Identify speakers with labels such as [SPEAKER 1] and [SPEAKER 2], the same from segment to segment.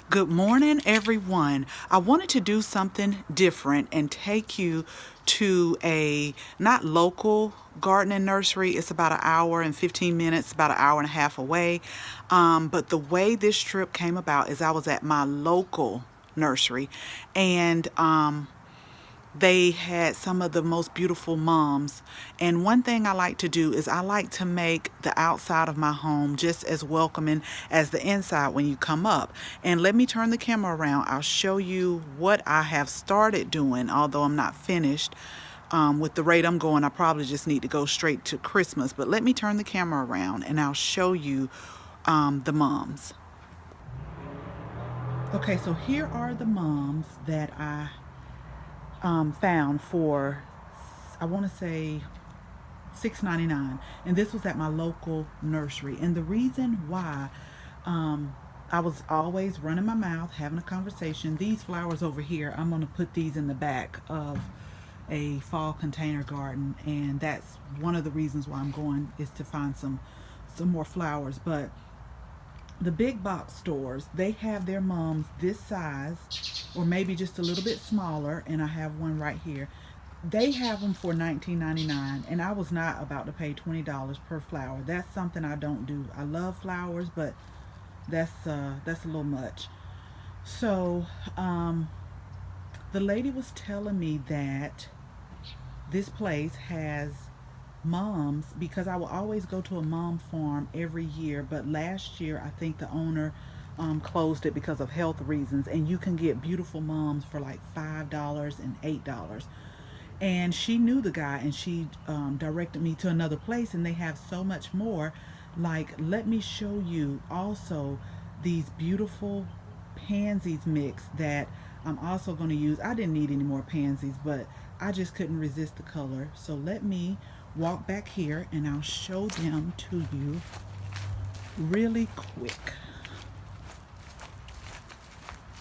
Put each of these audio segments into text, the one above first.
[SPEAKER 1] Good morning, everyone. I wanted to do something different and take you to a not local garden and nursery. It's about an hour and 15 minutes, about an hour and a half away. But the way this trip came about is I was at my local nursery, and they had some of the most beautiful mums. And one thing I like to do is I like to make the outside of my home just as welcoming as the inside when you come up. And let me turn the camera around. I'll show you what I have started doing, although I'm not finished. With the rate I'm going, I probably just need to go straight to Christmas. But let me turn the camera around and I'll show you the mums. Okay, so here are the mums that I found for, I want to say, $6.99, and this was at my local nursery. And the reason why, I was always running my mouth, having a conversation. These flowers over here, I'm going to put these in the back of a fall container garden, and that's one of the reasons why I'm going, is to find some more flowers. But the big box stores, they have their mums this size or maybe just a little bit smaller, and I have one right here. They have them for $19.99, and I was not about to pay $20 per flower. That's something I don't do. I love flowers, but that's a little much. So the lady was telling me that this place has moms, because I will always go to a mom farm every year, but last year I think the owner closed it because of health reasons, and you can get beautiful moms for like $5 and $8. And she knew the guy, and she directed me to another place, and they have so much more. Like, let me show you also these beautiful pansies mix that I'm also going to use. I didn't need any more pansies, but I just couldn't resist the color. So let me walk back here and I'll show them to you really quick.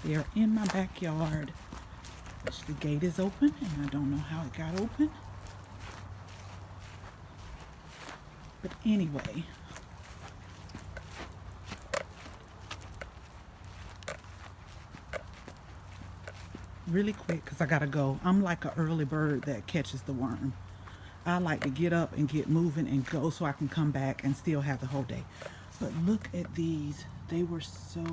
[SPEAKER 1] They're in my backyard. The gate is open, and I don't know how it got open. But anyway, really quick, because I gotta go. I'm like an early bird that catches the worm. I like to get up and get moving and go so I can come back and still have the whole day. But look at these. They were so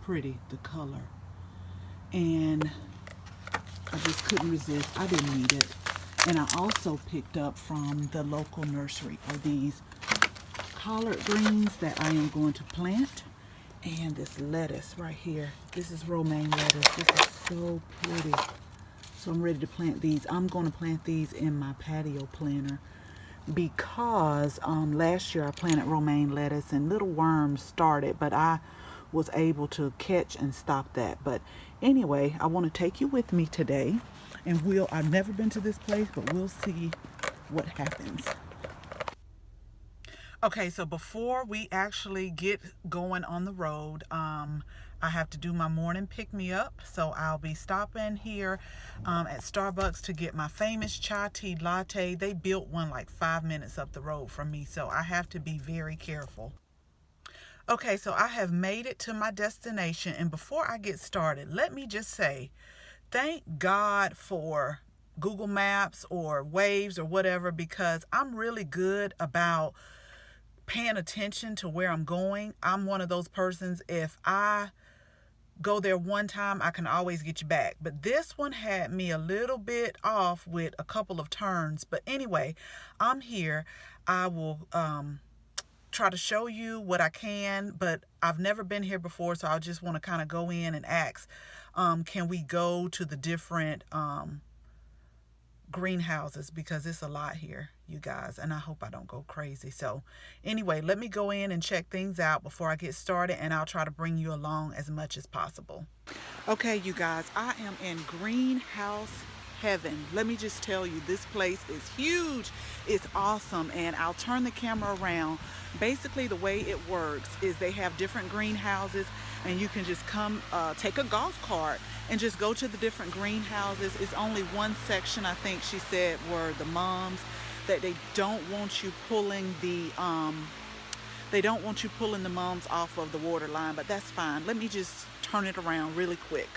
[SPEAKER 1] pretty, the color. And I just couldn't resist. I didn't need it. And I also picked up from the local nursery are these collard greens that I am going to plant. And this lettuce right here. This is romaine lettuce. This is so pretty. So I'm ready to plant these. I'm going to plant these in my patio planter because last year I planted romaine lettuce and little worms started, but I was able to catch and stop that. But anyway, I want to take you with me today, and I've never been to this place, but we'll see what happens. Okay, so before we actually get going on the road, I have to do my morning pick-me-up. So I'll be stopping here at Starbucks to get my famous chai tea latte. They built one like 5 minutes up the road from me, so I have to be very careful. Okay, so I have made it to my destination, and before I get started, let me just say, thank God for Google Maps or Waves or whatever, because I'm really good about paying attention to where I'm going. I'm one of those persons, if I go there one time, I can always get you back. But this one had me a little bit off with a couple of turns. But anyway, I'm here. I will try to show you what I can, but I've never been here before, so I just want to kind of go in and ask, can we go to the different greenhouses, because it's a lot here, you guys, and I hope I don't go crazy. So anyway, let me go in and check things out before I get started, and I'll try to bring you along as much as possible. Okay, you guys, I am in greenhouse heaven. Let me just tell you, this place is huge. It's awesome. And I'll turn the camera around. Basically, the way it works is they have different greenhouses, and you can just come take a golf cart and just go to the different greenhouses. It's only one section, I think she said, were the moms, that they don't want you pulling the They don't want you pulling the mums off of the water line, but that's fine. Let me just turn it around really quick.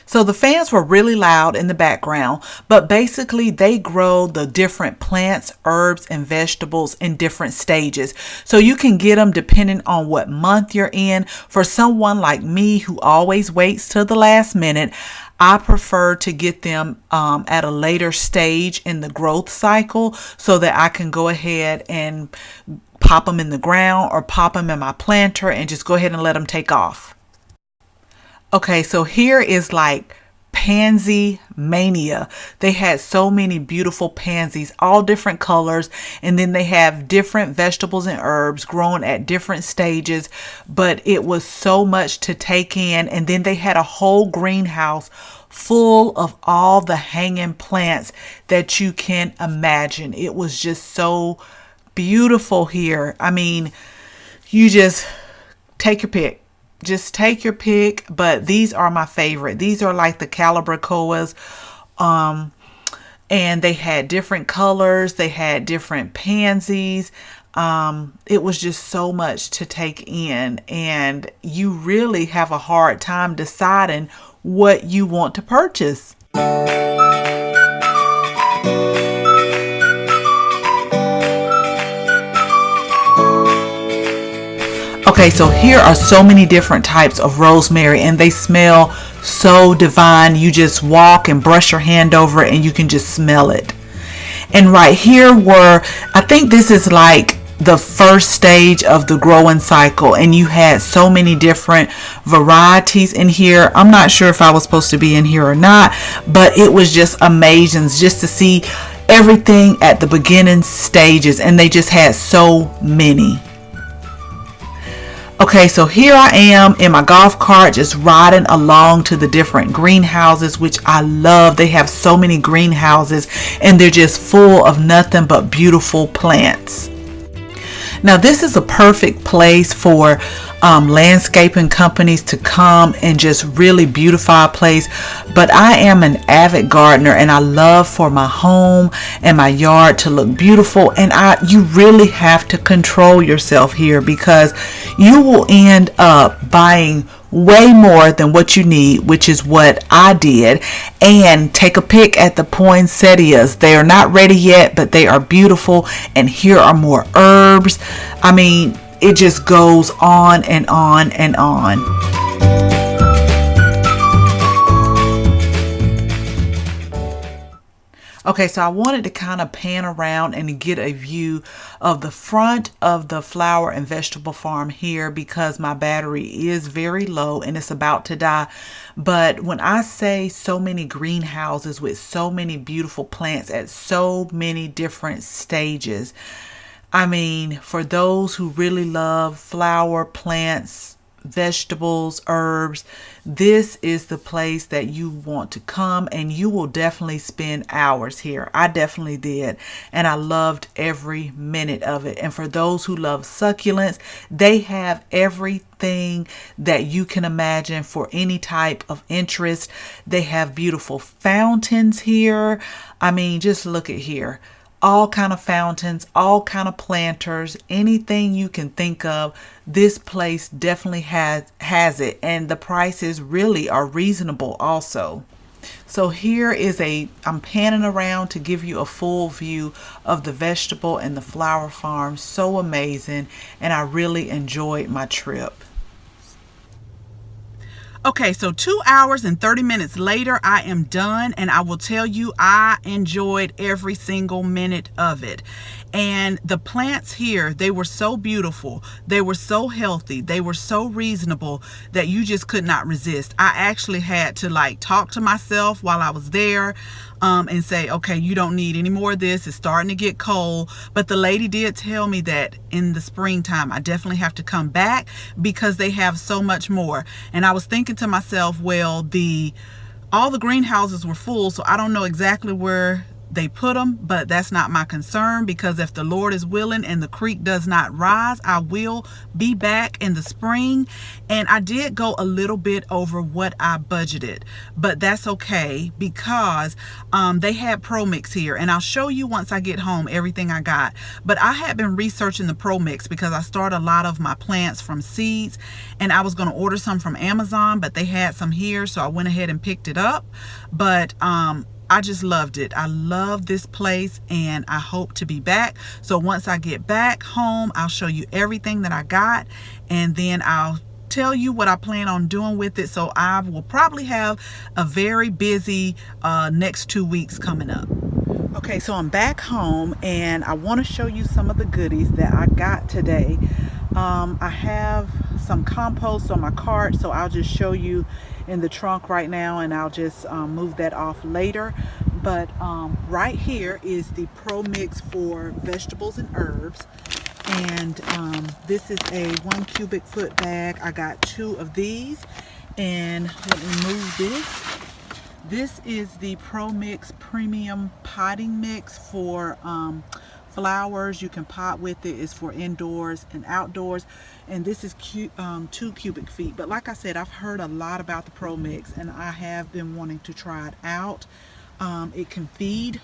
[SPEAKER 1] So the fans were really loud in the background, but basically they grow the different plants, herbs, and vegetables in different stages. So you can get them depending on what month you're in. For someone like me who always waits till the last minute, I prefer to get them at a later stage in the growth cycle so that I can go ahead and pop them in the ground or pop them in my planter and just go ahead and let them take off. Okay, so here is like Pansy Mania. They had so many beautiful pansies, all different colors, and then they have different vegetables and herbs grown at different stages, but it was so much to take in. And then they had a whole greenhouse full of all the hanging plants that you can imagine. It was just so beautiful here. I mean, you just take your pick. Just take your pick, but these are my favorite. These are like the Calabricoas, and they had different colors. They had different pansies. It was just so much to take in, and you really have a hard time deciding what you want to purchase. Okay, so here are so many different types of rosemary, and they smell so divine. You just walk and brush your hand over it and you can just smell it. And right here I think this is like the first stage of the growing cycle, and you had so many different varieties in here. I'm not sure if I was supposed to be in here or not, but it was just amazing just to see everything at the beginning stages, and they just had so many. Okay, so here I am in my golf cart just riding along to the different greenhouses, which I love. They have so many greenhouses and they're just full of nothing but beautiful plants. Now this is a perfect place for landscaping companies to come and just really beautify a place. But I am an avid gardener and I love for my home and my yard to look beautiful. And you really have to control yourself here, because you will end up buying way more than what you need, which is what I did. And take a pick at the poinsettias. They are not ready yet, but they are beautiful. And here are more herbs. I mean, it just goes on and on and on. Okay, so I wanted to kind of pan around and get a view of the front of the flower and vegetable farm here, because my battery is very low and it's about to die. But when I say so many greenhouses with so many beautiful plants at so many different stages, I mean, for those who really love flower, plants, vegetables, herbs, this is the place that you want to come, and you will definitely spend hours here. I definitely did, and I loved every minute of it. And for those who love succulents, they have everything that you can imagine for any type of interest. They have beautiful fountains here. I mean, just look at here. All kind of fountains, all kind of planters, anything you can think of. This place definitely has it, and the prices really are reasonable also. So here is I'm panning around to give you a full view of the vegetable and the flower farm. So amazing, and I really enjoyed my trip. Okay, so 2 hours and 30 minutes later, I am done, and I will tell you I enjoyed every single minute of it. And the plants here, they were so beautiful. They were so healthy. They were so reasonable that you just could not resist. I actually had to like talk to myself while I was there and say, okay, you don't need any more of this. It's starting to get cold. But the lady did tell me that in the springtime, I definitely have to come back because they have so much more. And I was thinking to myself, well, all the greenhouses were full, so I don't know exactly where they put them, but that's not my concern, because if the Lord is willing and the creek does not rise, I will be back in the spring. And I did go a little bit over what I budgeted, but that's okay, because they had Pro Mix here, and I'll show you once I get home everything I got. But I had been researching the Pro Mix because I start a lot of my plants from seeds, and I was going to order some from Amazon, but they had some here, so I went ahead and picked it up. But I just loved it. I love this place, and I hope to be back. So once I get back home, I'll show you everything that I got, and then I'll tell you what I plan on doing with it. So I will probably have a very busy next 2 weeks coming up. Okay, so I'm back home, and I want to show you some of the goodies that I got today. I have some compost on my cart, so I'll just show you in the trunk right now, and I'll just move that off later. But right here is the Pro Mix for vegetables and herbs, and this is a 1 cubic foot bag. I got 2 of these, and let me move this. This is the Pro Mix Premium Potting Mix for flowers. You can pot with it. It's for indoors and outdoors, and this is 2 cubic feet. But like I said, I've heard a lot about the Pro Mix, and I have been wanting to try it out. It can feed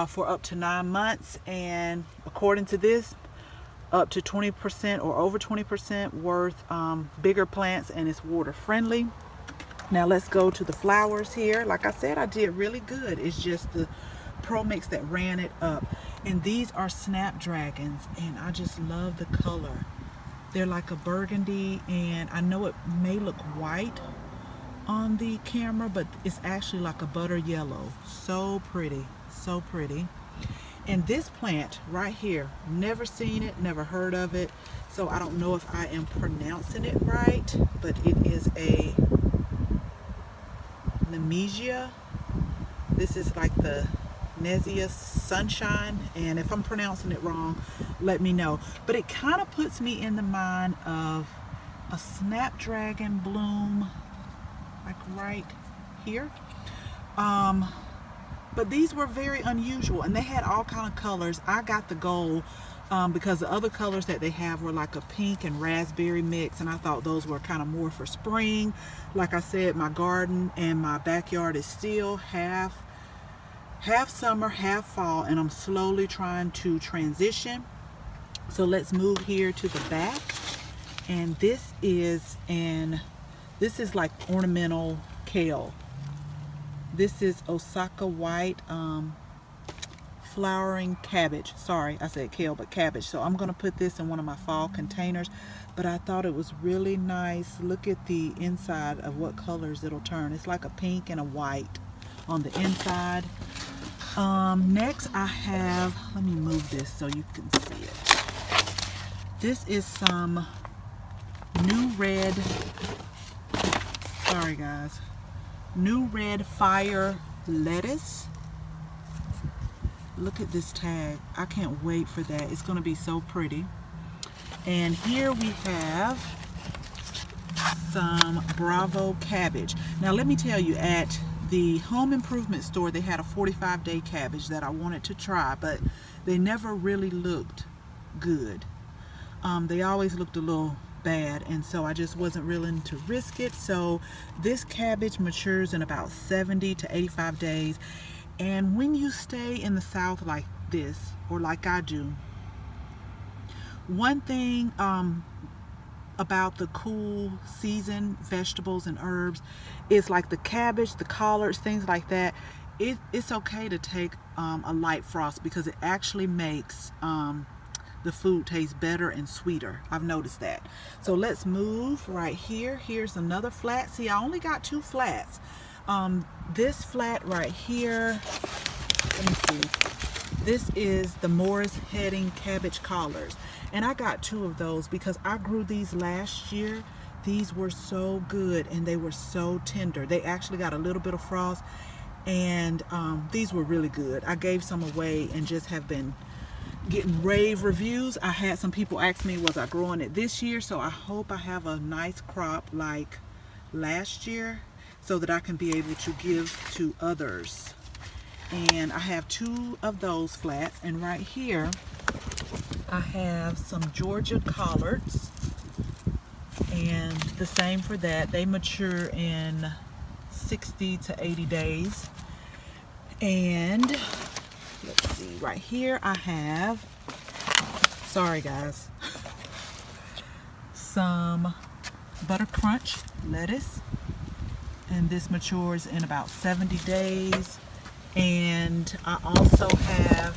[SPEAKER 1] for up to 9 months, and according to this, up to 20% or over 20% worth bigger plants, and it's water friendly. Now let's go to the flowers here. Like I said, I did really good. It's just the Pro Mix that ran it up. And these are Snapdragons, and I just love the color. They're like a burgundy, and I know it may look white on the camera, but it's actually like a butter yellow. So pretty, so pretty. And this plant right here, never seen it, never heard of it, so I don't know if I am pronouncing it right, but it is a Nemesia. This is like the Nesia Sunshine, and if I'm pronouncing it wrong, let me know. But it kind of puts me in the mind of a Snapdragon bloom, like right here. But these were very unusual, and they had all kind of colors. I got the gold because the other colors that they have were like a pink and raspberry mix, and I thought those were kind of more for spring. Like I said, my garden and my backyard is still half summer, half fall, and I'm slowly trying to transition. So let's move here to the back, and this is like ornamental kale. This is Osaka white flowering cabbage. Sorry, I said kale, but cabbage. So I'm going to put this in one of my fall containers, but I thought it was really nice. Look at the inside of what colors it'll turn. It's like a pink and a white on the inside. Next I have, let me move this so you can see it. This is some new red, sorry guys, new red fire lettuce. Look at this tag. I can't wait for that. It's going to be so pretty. And here we have some Bravo cabbage. Now let me tell you, at the home improvement store they had a 45-day cabbage that I wanted to try, but they never really looked good. They always looked a little bad, and so I just wasn't willing to risk it. So this cabbage matures in about 70 to 85 days. And when you stay in the South like this, or like I do, one thing about the cool season vegetables and herbs is like the cabbage, the collards, things like that. It's okay to take a light frost, because it actually makes the food taste better and sweeter. I've noticed that. So let's move right here. Here's another flat. See, I only got 2 flats. This flat right here, let me see. This is the Morris Heading Cabbage Collards, and I got 2 of those because I grew these last year. These were so good, and they were so tender. They actually got a little bit of frost, and these were really good. I gave some away and just have been getting rave reviews. I had some people ask me, was I growing it this year? So I hope I have a nice crop like last year, so that I can be able to give to others. And I have 2 of those flats. And right here, I have some Georgia Collards. And the same for that. They mature in 60 to 80 days. And let's see, right here I have, sorry guys, some Butter Crunch lettuce. And this matures in about 70 days. And I also have,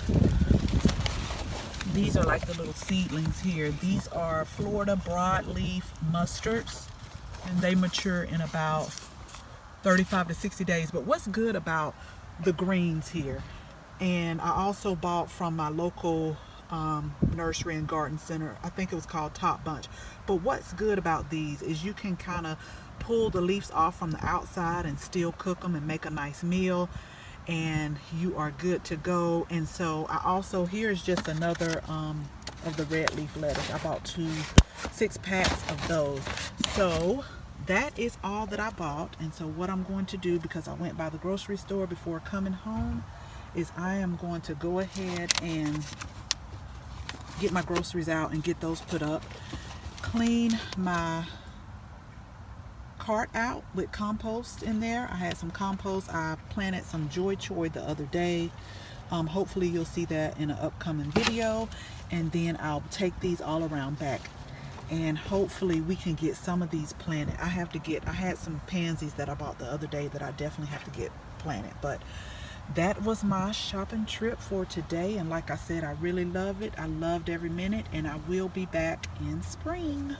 [SPEAKER 1] these are like the little seedlings here. These are Florida broadleaf mustards, and they mature in about 35 to 60 days. But what's good about the greens here, and I also bought from my local nursery and garden center, I think it was called Top Bunch. But what's good about these is you can kind of pull the leaves off from the outside and still cook them and make a nice meal, and you are good to go. And so I also, here's just another of the red leaf lettuce. I bought 6 packs of those. So that is all that I bought. And so what I'm going to do, because I went by the grocery store before coming home, is I am going to go ahead and get my groceries out and get those put up, clean my cart out with compost in there. I had some compost. I planted some Joy Choy the other day. Hopefully you'll see that in an upcoming video. And then I'll take these all around back, and hopefully we can get some of these planted. I had some pansies that I bought the other day that I definitely have to get planted. But that was my shopping trip for today, and like I said, I really love it. I loved every minute, and I will be back in spring.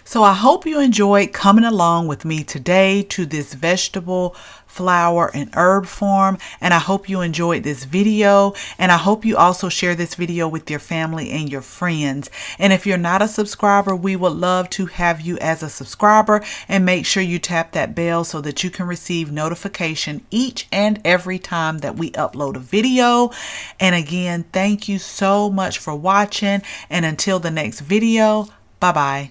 [SPEAKER 1] So I hope you enjoyed coming along with me today to this vegetable, flower, and herb farm. And I hope you enjoyed this video. And I hope you also share this video with your family and your friends. And if you're not a subscriber, we would love to have you as a subscriber. And make sure you tap that bell so that you can receive notification each and every time that we upload a video. And again, thank you so much for watching. And until the next video, bye-bye.